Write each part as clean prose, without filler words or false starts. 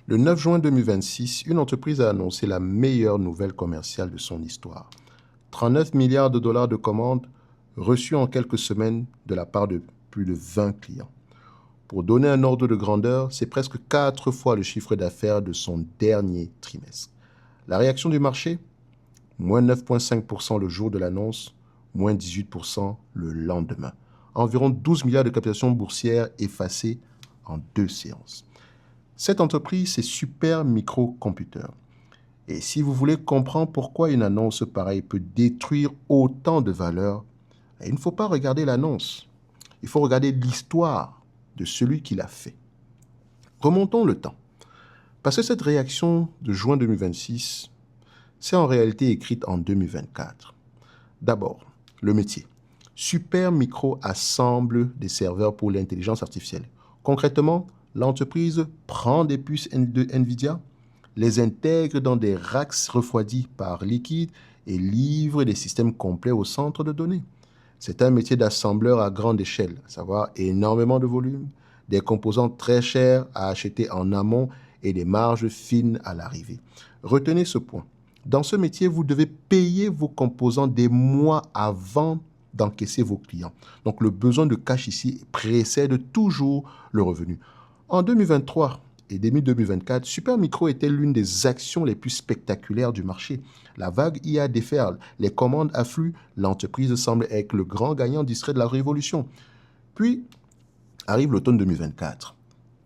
Le 9 juin 2026, une entreprise a annoncé la meilleure nouvelle commerciale de son histoire. 39 milliards de dollars de commandes reçues en quelques semaines de la part de plus de 20 clients. Pour donner un ordre de grandeur, c'est presque 4 fois le chiffre d'affaires de son dernier trimestre. La réaction du marché? Moins 9,5% le jour de l'annonce, moins 18% le lendemain. Environ 12 milliards de captations boursières effacées en 2 séances. Cette entreprise, c'est Super Micro Computer. Et si vous voulez comprendre pourquoi une annonce pareille peut détruire autant de valeur, il ne faut pas regarder l'annonce. Il faut regarder l'histoire de celui qui l'a fait. Remontons le temps. Parce que cette réaction de juin 2026, c'est en réalité écrite en 2024. D'abord, le métier. Super Micro assemble des serveurs pour l'intelligence artificielle. Concrètement, l'entreprise prend des puces de NVIDIA, les intègre dans des racks refroidis par liquide et livre des systèmes complets au centre de données. C'est un métier d'assembleur à grande échelle, à savoir énormément de volume, des composants très chers à acheter en amont et des marges fines à l'arrivée. Retenez ce point. Dans ce métier, vous devez payer vos composants des mois avant d'encaisser vos clients. Donc, le besoin de cash ici précède toujours le revenu. En 2023 et début 2024, Supermicro était l'une des actions les plus spectaculaires du marché. La vague IA déferle, les commandes affluent, l'entreprise semble être le grand gagnant distrait de la révolution. Puis arrive l'automne 2024.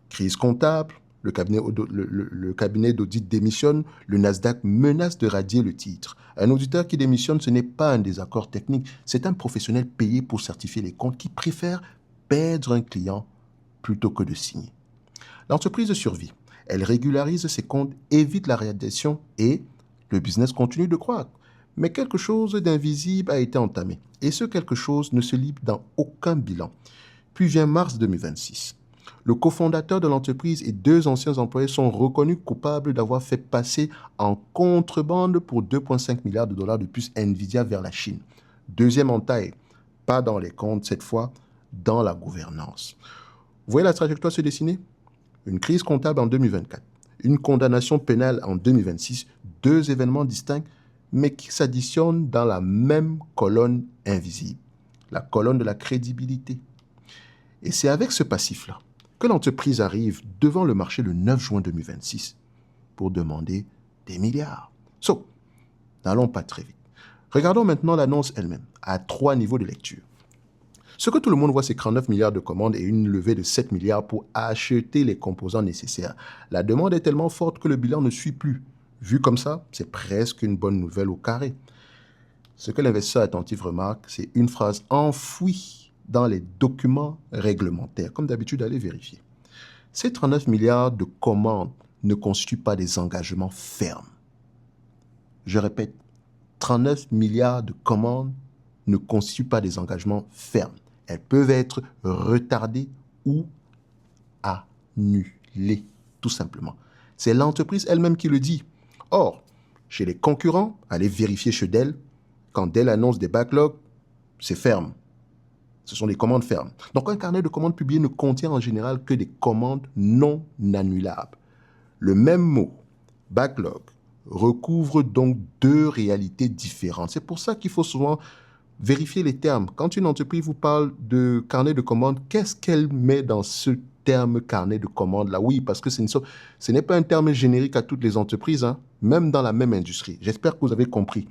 Crise comptable, le cabinet d'audit démissionne, le Nasdaq menace de radier le titre. Un auditeur qui démissionne, ce n'est pas un désaccord technique, c'est un professionnel payé pour certifier les comptes qui préfère perdre un client plutôt que de signer. L'entreprise survit, elle régularise ses comptes, évite la radiation et le business continue de croître. Mais quelque chose d'invisible a été entamé et ce quelque chose ne se lit dans aucun bilan. Puis vient mars 2026. Le cofondateur de l'entreprise et 2 anciens employés sont reconnus coupables d'avoir fait passer en contrebande pour 2,5 milliards de dollars de puces NVIDIA vers la Chine. Deuxième entaille, pas dans les comptes cette fois, dans la gouvernance. Vous voyez la trajectoire se dessiner? Une crise comptable en 2024, une condamnation pénale en 2026, 2 événements distincts, mais qui s'additionnent dans la même colonne invisible, la colonne de la crédibilité. Et c'est avec ce passif-là que l'entreprise arrive devant le marché le 9 juin 2026 pour demander des milliards. N'allons pas très vite. Regardons maintenant l'annonce elle-même, à 3 niveaux de lecture. Ce que tout le monde voit, c'est 39 milliards de commandes et une levée de 7 milliards pour acheter les composants nécessaires. La demande est tellement forte que le bilan ne suit plus. Vu comme ça, c'est presque une bonne nouvelle au carré. Ce que l'investisseur attentif remarque, c'est une phrase enfouie dans les documents réglementaires. Comme d'habitude, allez vérifier. Ces 39 milliards de commandes ne constituent pas des engagements fermes. Je répète, 39 milliards de commandes ne constituent pas des engagements fermes. Elles peuvent être retardées ou annulées, tout simplement. C'est l'entreprise elle-même qui le dit. Or, chez les concurrents, allez vérifier chez Dell, quand Dell annonce des backlogs, c'est ferme. Ce sont des commandes fermes. Donc, un carnet de commandes publié ne contient en général que des commandes non annulables. Le même mot, backlog, recouvre donc 2 réalités différentes. C'est pour ça qu'il faut souvent vérifier les termes. Quand une entreprise vous parle de carnet de commandes, qu'est-ce qu'elle met dans ce terme carnet de commandes là? Oui, parce que ce n'est pas un terme générique à toutes les entreprises, hein, même dans la même industrie. J'espère que vous avez compris.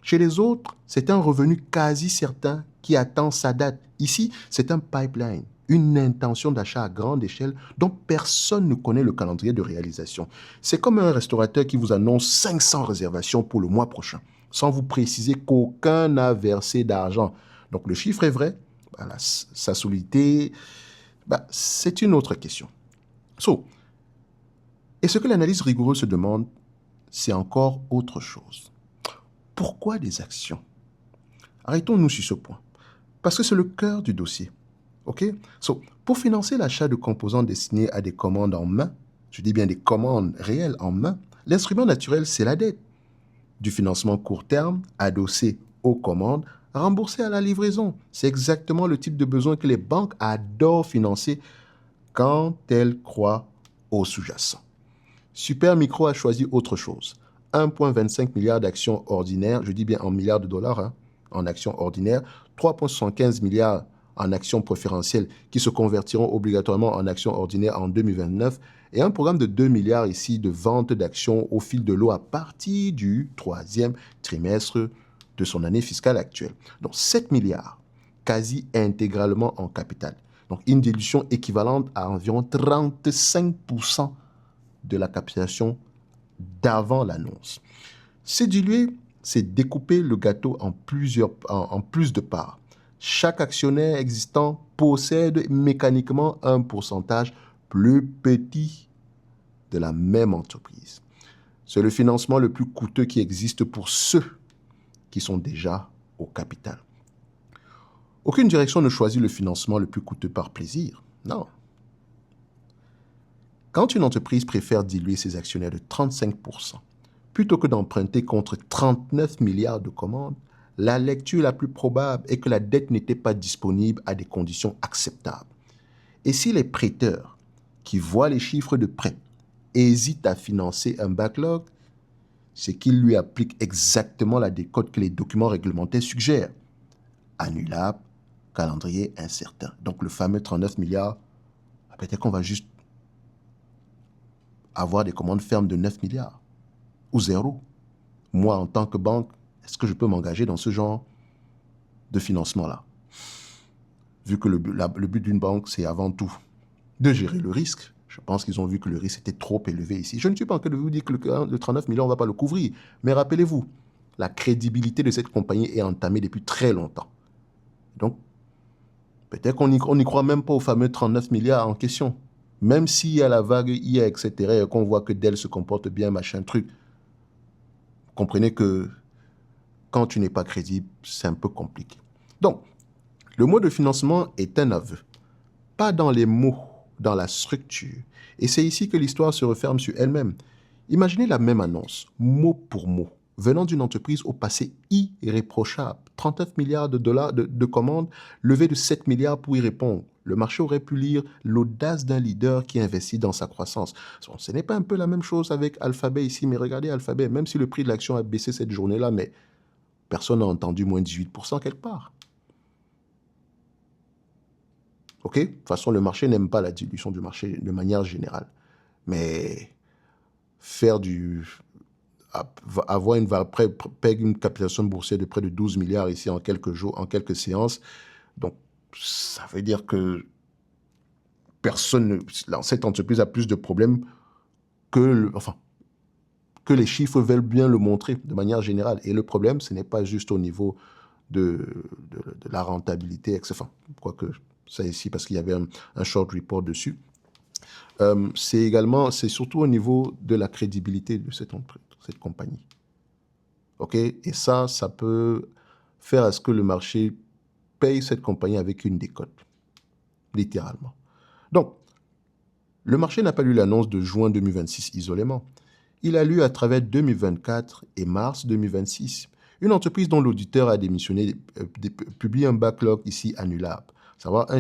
Chez les autres, c'est un revenu quasi certain qui attend sa date. Ici, c'est un pipeline, une intention d'achat à grande échelle dont personne ne connaît le calendrier de réalisation. C'est comme un restaurateur qui vous annonce 500 réservations pour le mois prochain, sans vous préciser qu'aucun n'a versé d'argent. Donc le chiffre est vrai, sa solidité, c'est une autre question. Et ce que l'analyse rigoureuse se demande, c'est encore autre chose. Pourquoi des actions? Arrêtons-nous sur ce point, parce que c'est le cœur du dossier. Pour financer l'achat de composants destinés à des commandes en main, je dis bien des commandes réelles en main, l'instrument naturel, c'est la dette. Du financement court terme, adossé aux commandes, remboursé à la livraison. C'est exactement le type de besoin que les banques adorent financer quand elles croient au sous-jacent. Super Micro a choisi autre chose. 1,25 milliard d'actions ordinaires, je dis bien en milliards de dollars, hein, en actions ordinaires, 3,75 milliards en actions préférentielles qui se convertiront obligatoirement en actions ordinaires en 2029 et un programme de 2 milliards ici de vente d'actions au fil de l'eau à partir du troisième trimestre de son année fiscale actuelle. Donc 7 milliards, quasi intégralement en capital. Donc une dilution équivalente à environ 35% de la capitalisation d'avant l'annonce. C'est diluer, c'est découper le gâteau en plus de parts. Chaque actionnaire existant possède mécaniquement un pourcentage plus petit de la même entreprise. C'est le financement le plus coûteux qui existe pour ceux qui sont déjà au capital. Aucune direction ne choisit le financement le plus coûteux par plaisir. Non. Quand une entreprise préfère diluer ses actionnaires de 35%, plutôt que d'emprunter contre 39 milliards de commandes, la lecture la plus probable est que la dette n'était pas disponible à des conditions acceptables. Et si les prêteurs, qui voient les chiffres de prêt, hésitent à financer un backlog, c'est qu'ils lui appliquent exactement la décote que les documents réglementaires suggèrent. Annulable, calendrier incertain. Donc le fameux 39 milliards, peut-être qu'on va juste avoir des commandes fermes de 9 milliards ou zéro. Moi, en tant que banque, est-ce que je peux m'engager dans ce genre de financement-là? Vu que le but d'une banque, c'est avant tout de gérer le risque. Je pense qu'ils ont vu que le risque était trop élevé ici. Je ne suis pas en train de vous dire que le 39 millions, on ne va pas le couvrir. Mais rappelez-vous, la crédibilité de cette compagnie est entamée depuis très longtemps. Donc, peut-être qu'on n'y croit même pas aux fameux 39 milliards en question. Même s'il y a la vague IA, etc., et qu'on voit que Dell se comporte bien, machin, truc. Comprenez que quand tu n'es pas crédible, c'est un peu compliqué. Donc, le mot de financement est un aveu. Pas dans les mots, dans la structure. Et c'est ici que l'histoire se referme sur elle-même. Imaginez la même annonce, mot pour mot, venant d'une entreprise au passé irréprochable. 39 milliards de dollars de commandes, levée de 7 milliards pour y répondre. Le marché aurait pu lire l'audace d'un leader qui investit dans sa croissance. Ce n'est pas un peu la même chose avec Alphabet ici, mais regardez Alphabet, même si le prix de l'action a baissé cette journée-là, mais personne n'a entendu moins 18% quelque part. OK? De toute façon, le marché n'aime pas la dilution du marché de manière générale. Mais faire avoir une capitalisation boursière de près de 12 milliards ici en quelques jours, en quelques séances, donc ça veut dire que cette entreprise a plus de problèmes que les chiffres veulent bien le montrer de manière générale. Et le problème, ce n'est pas juste au niveau de la rentabilité, etc. Quoique ça ici, parce qu'il y avait un short report dessus. C'est surtout au niveau de la crédibilité de cette compagnie. OK? Et ça peut faire à ce que le marché paye cette compagnie avec une décote, littéralement. Donc, le marché n'a pas lu l'annonce de juin 2026 isolément. Il a lu à travers 2024 et mars 2026. Une entreprise dont l'auditeur a démissionné publie un backlog ici annulable. Savoir le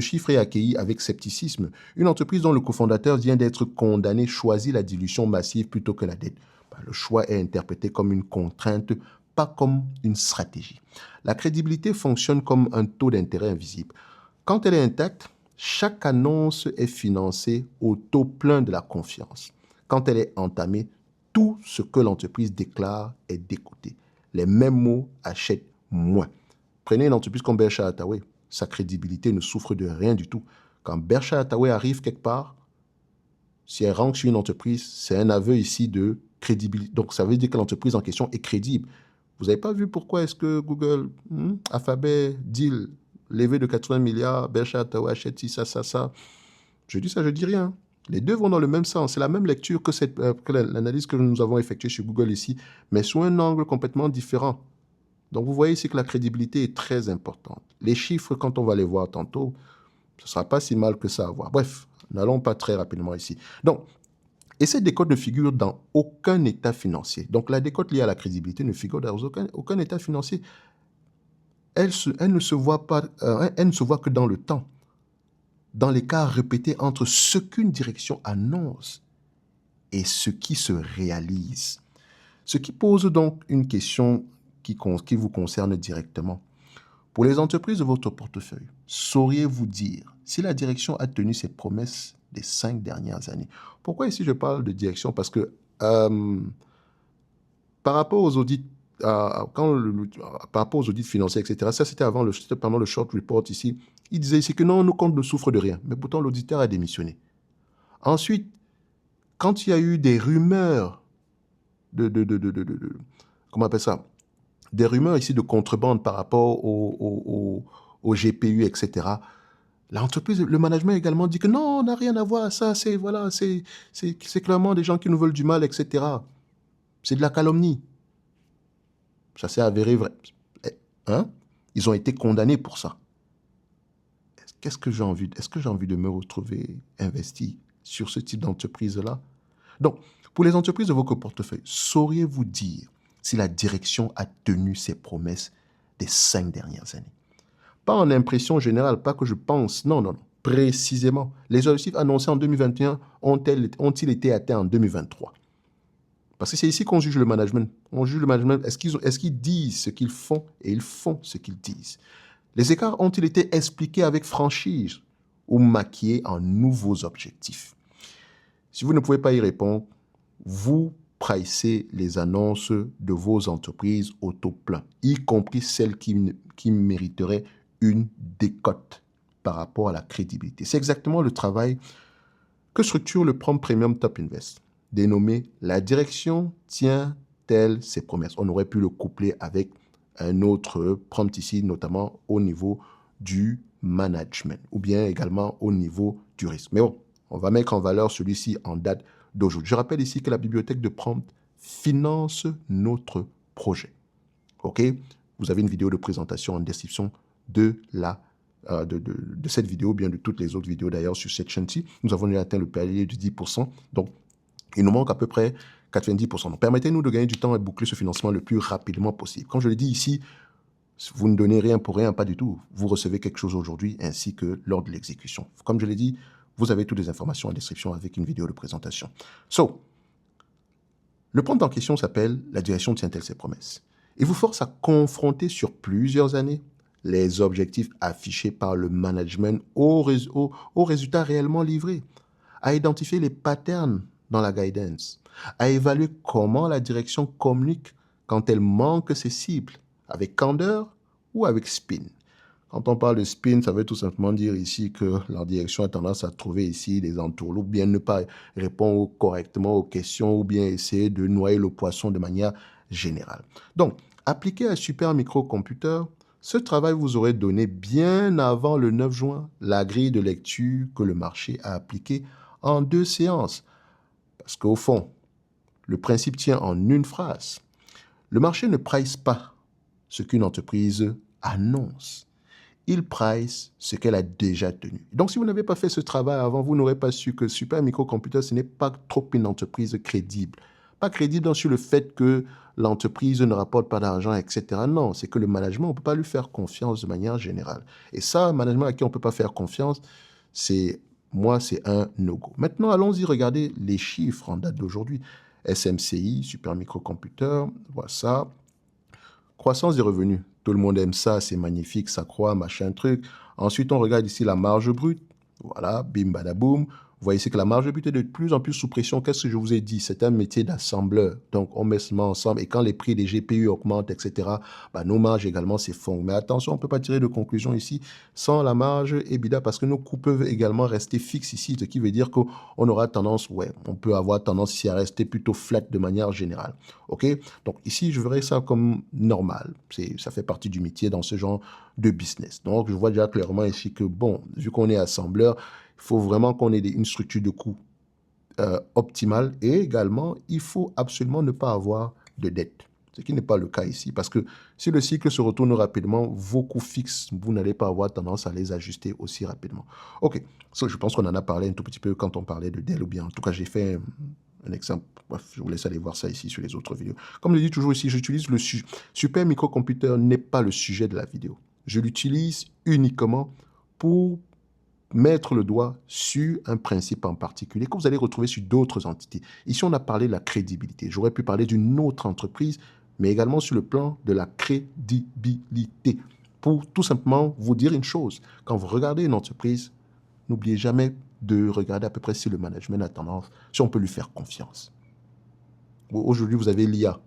chiffre est accueilli avec scepticisme. Une entreprise dont le cofondateur vient d'être condamné choisit la dilution massive plutôt que la dette. Le choix est interprété comme une contrainte, pas comme une stratégie. La crédibilité fonctionne comme un taux d'intérêt invisible. Quand elle est intacte, chaque annonce est financée au taux plein de la confiance. Quand elle est entamée, tout ce que l'entreprise déclare est décoté. Les mêmes mots achètent moins. Prenez une entreprise comme Berkshire Hathaway. Sa crédibilité ne souffre de rien du tout. Quand Berkshire Hathaway arrive quelque part, si elle rank sur une entreprise, c'est un aveu ici de crédibilité. Donc, ça veut dire que l'entreprise en question est crédible. Vous n'avez pas vu pourquoi est-ce que Google, Alphabet, deal, levé de 80 milliards, Berkshire Hathaway achète ci, ça. Je dis ça, je dis rien. Les deux vont dans le même sens. C'est la même lecture que l'analyse que nous avons effectuée sur Google ici, mais sous un angle complètement différent. Donc, vous voyez ici que la crédibilité est très importante. Les chiffres, quand on va les voir tantôt, ce ne sera pas si mal que ça à voir. Bref, n'allons pas très rapidement ici. Donc, et cette décote ne figure dans aucun état financier. Donc, la décote liée à la crédibilité ne figure dans aucun état financier. Elle ne se voit que dans le temps, dans l'écart répété entre ce qu'une direction annonce et ce qui se réalise. Ce qui pose donc une question qui vous concerne directement. Pour les entreprises de votre portefeuille, sauriez-vous dire si la direction a tenu ses promesses des 5 dernières années? Pourquoi ici je parle de direction? Parce que par rapport aux audits, par rapport aux audits financiers, etc., ça c'était pendant le short report ici, il disait ici que non, nos comptes ne souffrent de rien. Mais pourtant, l'auditeur a démissionné. Ensuite, quand il y a eu des rumeurs comment on appelle ça? Des rumeurs ici de contrebande par rapport au GPU, etc., l'entreprise, le management a également dit que non, on n'a rien à voir, ça, c'est voilà, c'est clairement des gens qui nous veulent du mal, etc. C'est de la calomnie. Ça s'est avéré vrai. Hein? Ils ont été condamnés pour ça. Est-ce que j'ai envie de me retrouver investi sur ce type d'entreprise-là? Donc, pour les entreprises de votre portefeuille, sauriez-vous dire si la direction a tenu ses promesses des 5 dernières années? Pas en impression générale, pas que je pense, non, non, non. Précisément, les objectifs annoncés en 2021 ont-ils été atteints en 2023? Parce que c'est ici qu'on juge le management. On juge le management. Est-ce qu'ils disent ce qu'ils font et ils font ce qu'ils disent? Les écarts ont-ils été expliqués avec franchise ou maquillés en nouveaux objectifs? Si vous ne pouvez pas y répondre, vous pricez les annonces de vos entreprises au taux plein, y compris celles qui mériteraient une décote par rapport à la crédibilité. C'est exactement le travail que structure le Prompt Premium Top Invest, dénommé La direction tient-elle ses promesses? On aurait pu le coupler avec un autre prompt ici, notamment au niveau du management ou bien également au niveau du risque. Mais bon, on va mettre en valeur celui-ci en date d'aujourd'hui. Je rappelle ici que la bibliothèque de prompt finance notre projet. OK? Vous avez une vidéo de présentation en description de cette vidéo, bien de toutes les autres vidéos d'ailleurs sur cette chaîne-ci. Nous avons déjà atteint le palier de 10%. Donc, il nous manque à peu près 90%. Donc, permettez-nous de gagner du temps et boucler ce financement le plus rapidement possible. Comme je le dis ici, vous ne donnez rien pour rien, pas du tout. Vous recevez quelque chose aujourd'hui ainsi que lors de l'exécution. Comme je l'ai dit, vous avez toutes les informations en description avec une vidéo de présentation. Le prompt en question s'appelle « La direction tient-elle ses promesses ?» Il vous force à confronter sur plusieurs années les objectifs affichés par le management aux résultats réellement livrés, à identifier les patterns dans la guidance, à évaluer comment la direction communique quand elle manque ses cibles, avec candeur ou avec spin. Quand on parle de spin, ça veut tout simplement dire ici que la direction a tendance à trouver ici des entourloupes, ou bien ne pas répondre correctement aux questions, ou bien essayer de noyer le poisson de manière générale. Donc, appliqué à Super Microcomputer, ce travail vous aurait donné bien avant le 9 juin la grille de lecture que le marché a appliquée en 2 séances. Parce qu'au fond, le principe tient en une phrase. Le marché ne price pas ce qu'une entreprise annonce. Il price ce qu'elle a déjà tenu. Donc, si vous n'avez pas fait ce travail avant, vous n'aurez pas su que Super Microcomputer, ce n'est pas trop une entreprise crédible. Pas crédible sur le fait que l'entreprise ne rapporte pas d'argent, etc. Non, c'est que le management, on ne peut pas lui faire confiance de manière générale. Et ça, un management à qui on ne peut pas faire confiance, c'est un no-go. Maintenant, allons-y regarder les chiffres en date d'aujourd'hui. SMCI, Super Microcomputer, voilà ça. Croissance des revenus. Tout le monde aime ça, c'est magnifique, ça croît, machin truc. Ensuite, on regarde ici la marge brute. Voilà, bim, badaboum. Vous voyez ici que la marge brute est de plus en plus sous pression. Qu'est-ce que je vous ai dit? C'est un métier d'assembleur. Donc, on met cela ensemble. Et quand les prix des GPU augmentent, etc., bah, nos marges également s'effondrent. Mais attention, on ne peut pas tirer de conclusion ici sans la marge EBITDA parce que nos coûts peuvent également rester fixes ici. Ce qui veut dire qu'on aura tendance, on peut avoir tendance ici à rester plutôt flat de manière générale. OK? Donc, ici, je verrais ça comme normal. Ça fait partie du métier dans ce genre de business. Donc, je vois déjà clairement ici que, bon, vu qu'on est assembleur, il faut vraiment qu'on ait une structure de coût optimale et également, il faut absolument ne pas avoir de dette. Ce qui n'est pas le cas ici parce que si le cycle se retourne rapidement, vos coûts fixes, vous n'allez pas avoir tendance à les ajuster aussi rapidement. OK, je pense qu'on en a parlé un tout petit peu quand on parlait de Dell ou bien en tout cas, j'ai fait un exemple. Bref, je vous laisse aller voir ça ici sur les autres vidéos. Comme je dis toujours ici, j'utilise le Super Microcomputer n'est pas le sujet de la vidéo. Je l'utilise uniquement pour mettre le doigt sur un principe en particulier que vous allez retrouver sur d'autres entités. Ici, on a parlé de la crédibilité. J'aurais pu parler d'une autre entreprise, mais également sur le plan de la crédibilité. Pour tout simplement vous dire une chose, quand vous regardez une entreprise, n'oubliez jamais de regarder à peu près si le management a tendance, si on peut lui faire confiance. Aujourd'hui, vous avez l'IA.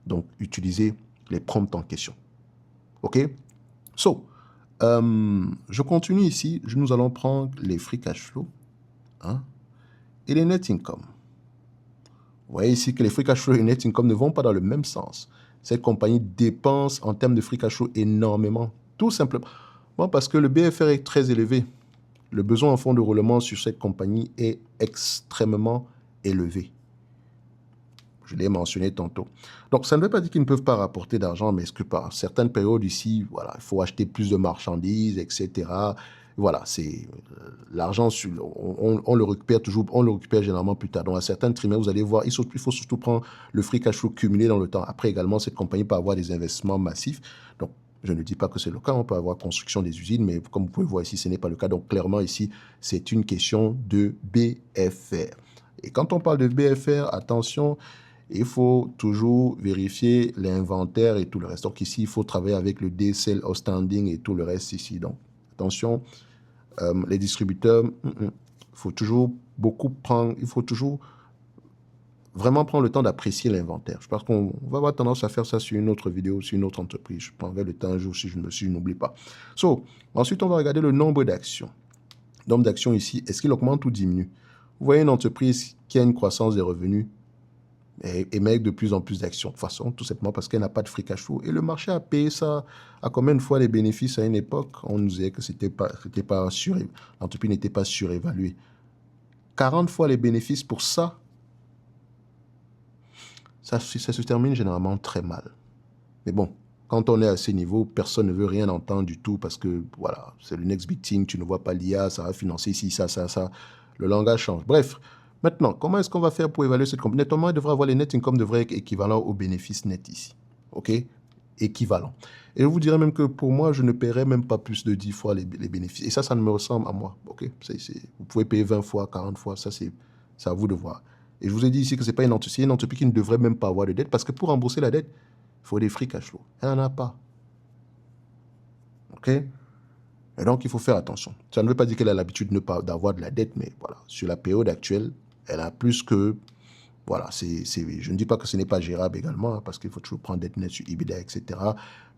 Donc, utilisez les prompts en question. OK? So, je continue ici. Nous allons prendre les free cash flow et les net income. Vous voyez ici que les free cash flow et net income ne vont pas dans le même sens. Cette compagnie dépense en termes de free cash flow énormément. Tout simplement parce que le BFR est très élevé. Le besoin en fonds de roulement sur cette compagnie est extrêmement élevé. Je l'ai mentionné tantôt. Donc, ça ne veut pas dire qu'ils ne peuvent pas rapporter d'argent, mais est-ce que par certaines périodes ici, voilà, il faut acheter plus de marchandises, etc. Voilà, c'est l'argent, on le récupère toujours, on le récupère généralement plus tard. Donc, à certains trimestres, vous allez voir, il faut surtout prendre le free cash flow cumulé dans le temps. Après, également, cette compagnie peut avoir des investissements massifs. Donc, je ne dis pas que c'est le cas, on peut avoir construction des usines, mais comme vous pouvez voir ici, ce n'est pas le cas. Donc, clairement, ici, c'est une question de BFR. Et quand on parle de BFR, attention, il faut toujours vérifier l'inventaire et tout le reste. Donc ici, il faut travailler avec le DSL outstanding et tout le reste ici. Donc attention, les distributeurs, il faut toujours vraiment prendre le temps d'apprécier l'inventaire. Je pense qu'on va avoir tendance à faire ça sur une autre vidéo, sur une autre entreprise. Je prendrai le temps un jour si je n'oublie pas. Ensuite, on va regarder le nombre d'actions. Le nombre d'actions ici, est-ce qu'il augmente ou diminue? Vous voyez une entreprise qui a une croissance des revenus émet de plus en plus d'actions. De toute façon, tout simplement parce qu'elle n'a pas de free cash flow. Et le marché a payé ça à combien de fois les bénéfices à une époque? On nous disait que l'entreprise n'était pas surévaluée. 40 fois les bénéfices pour ça, ça se termine généralement très mal. Mais bon, quand on est à ces niveaux, personne ne veut rien entendre du tout parce que, voilà, c'est le next big thing, tu ne vois pas l'IA, ça va financer ici, ça. Le langage change. Bref, maintenant, comment est-ce qu'on va faire pour évaluer cette compagnie? Nettement, il devrait avoir les net income devraient être équivalents aux bénéfices nets ici. OK? Équivalent. Et je vous dirais même que pour moi, je ne paierais même pas plus de 10 fois les bénéfices. Et ça ne me ressemble à moi. OK? Vous pouvez payer 20 fois, 40 fois, c'est à vous de voir. Et je vous ai dit ici que ce n'est pas une entreprise qui ne devrait même pas avoir de dette parce que pour rembourser la dette, il faut des free cash flow. Elle n'en a pas. OK? Et donc, il faut faire attention. Ça ne veut pas dire qu'elle a l'habitude d'avoir de la dette, mais voilà, sur la période actuelle, elle a plus que... Voilà, je ne dis pas que ce n'est pas gérable également, hein, parce qu'il faut toujours prendre dette nette sur EBITDA, etc.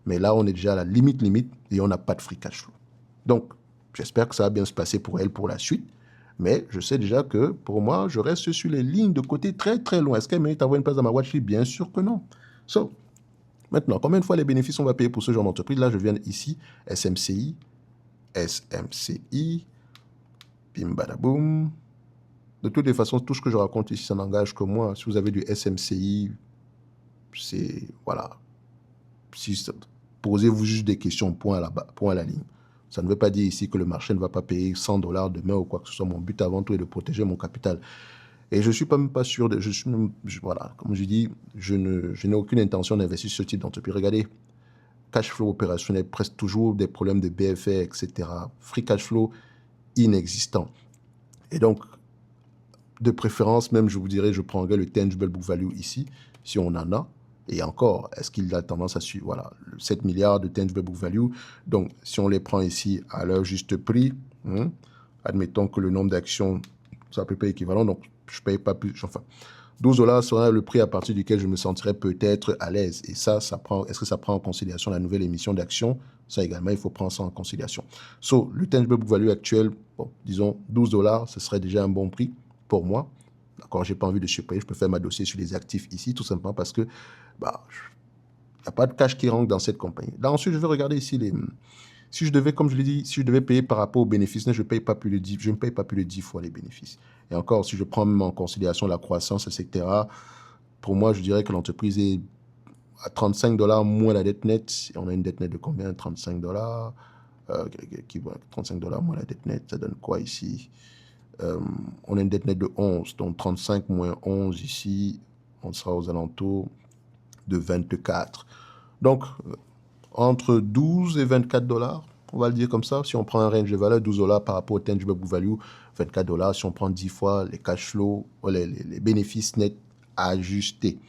Mais là, on est déjà à la limite, et on n'a pas de free cash flow. Donc, j'espère que ça va bien se passer pour elle pour la suite. Mais je sais déjà que, pour moi, je reste sur les lignes de côté très, très loin. Est-ce qu'elle mérite d'avoir une place dans ma watchlist? Bien sûr que non. Maintenant, combien de fois les bénéfices on va payer pour ce genre d'entreprise? Là, je viens ici, SMCI, bim badaboum. De toutes les façons, tout ce que je raconte ici, ça n'engage que moi. Si vous avez du SMCI, c'est, voilà, posez-vous juste des questions, point à la ligne. Ça ne veut pas dire ici que le marché ne va pas payer 100 $ demain ou quoi que ce soit. Mon but avant tout est de protéger mon capital. Et je ne suis même pas sûr, voilà, comme je dis, je n'ai aucune intention d'investir sur ce type d'entreprise. Regardez, cash flow opérationnel, presque toujours des problèmes de BFR, etc. Free cash flow inexistant. Et donc, de préférence, même, je vous dirais, je prendrais le tangible book value ici, si on en a. Et encore, est-ce qu'il a tendance à suivre? Voilà, 7 milliards de tangible book value. Donc, si on les prend ici à leur juste prix, admettons que le nombre d'actions soit à peu près équivalent, donc je ne paye pas plus. Enfin, 12 $ sera le prix à partir duquel je me sentirais peut-être à l'aise. Et ça est-ce que ça prend en considération la nouvelle émission d'actions? Ça également, il faut prendre ça en considération. Le tangible book value actuel, bon, disons 12 $, ce serait déjà un bon prix pour moi. D'accord, j'ai pas envie de surpayer, je peux faire ma dossier sur les actifs ici, tout simplement parce que il n'y a pas de cash qui rentre dans cette compagnie. Là, ensuite, je vais regarder ici si je devais, comme je l'ai dit, si je devais payer par rapport aux bénéfices, je ne paye pas plus de 10 fois les bénéfices. Et encore, si je prends même en considération la croissance, etc., pour moi, je dirais que l'entreprise est à 35 $ moins la dette nette. Et on a une dette nette de combien? 35 $. 35 $ moins la dette nette, ça donne quoi ici? On a une dette nette de 11, donc 35 moins 11 ici, on sera aux alentours de 24. Donc, entre 12 et 24 $, On va le dire comme ça. Si on prend un range de valeur 12 dollars par rapport au tangible book value, 24 dollars. Si on prend 10 fois les cash flows, les bénéfices nets ajustés.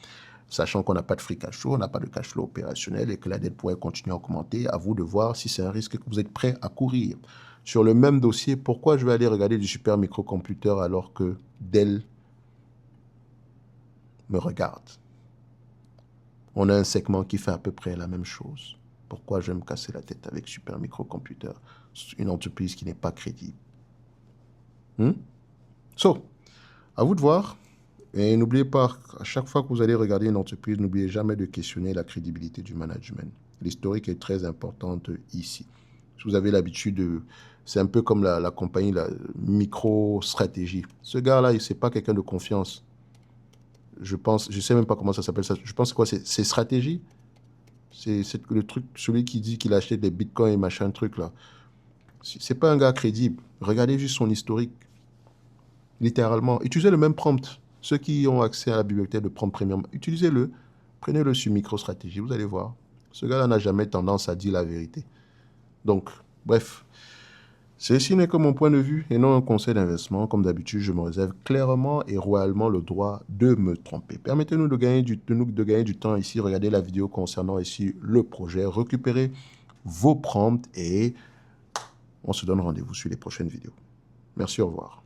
Sachant qu'on n'a pas de free cash flow, on n'a pas de cash flow opérationnel et que la dette pourrait continuer à augmenter, à vous de voir si c'est un risque que vous êtes prêt à courir. Sur le même dossier, pourquoi je vais aller regarder du super microcomputer alors que Dell me regarde? On a un segment qui fait à peu près la même chose. Pourquoi je vais me casser la tête avec super microcomputer, une entreprise qui n'est pas crédible? So, à vous de voir. Et n'oubliez pas, à chaque fois que vous allez regarder une entreprise, n'oubliez jamais de questionner la crédibilité du management. L'historique est très importante ici. Si vous avez l'habitude de... C'est un peu comme la compagnie, la micro-stratégie. Ce gars-là, c'est pas quelqu'un de confiance. Je pense, je sais même pas comment ça s'appelle ça. Je pense quoi, c'est stratégie. C'est le truc, celui qui dit qu'il achète des bitcoins et machin truc là. C'est pas un gars crédible. Regardez juste son historique. Littéralement. Utilisez le même prompt. Ceux qui ont accès à la bibliothèque de prompt premium, utilisez-le. Prenez-le sur MicroStratégie, vous allez voir. Ce gars-là n'a jamais tendance à dire la vérité. Donc, bref. Ceci n'est que mon point de vue et non un conseil d'investissement. Comme d'habitude, je me réserve clairement et royalement le droit de me tromper. Permettez-nous de gagner du temps ici. Regardez la vidéo concernant ici le projet. Récupérez vos prompts et on se donne rendez-vous sur les prochaines vidéos. Merci, au revoir.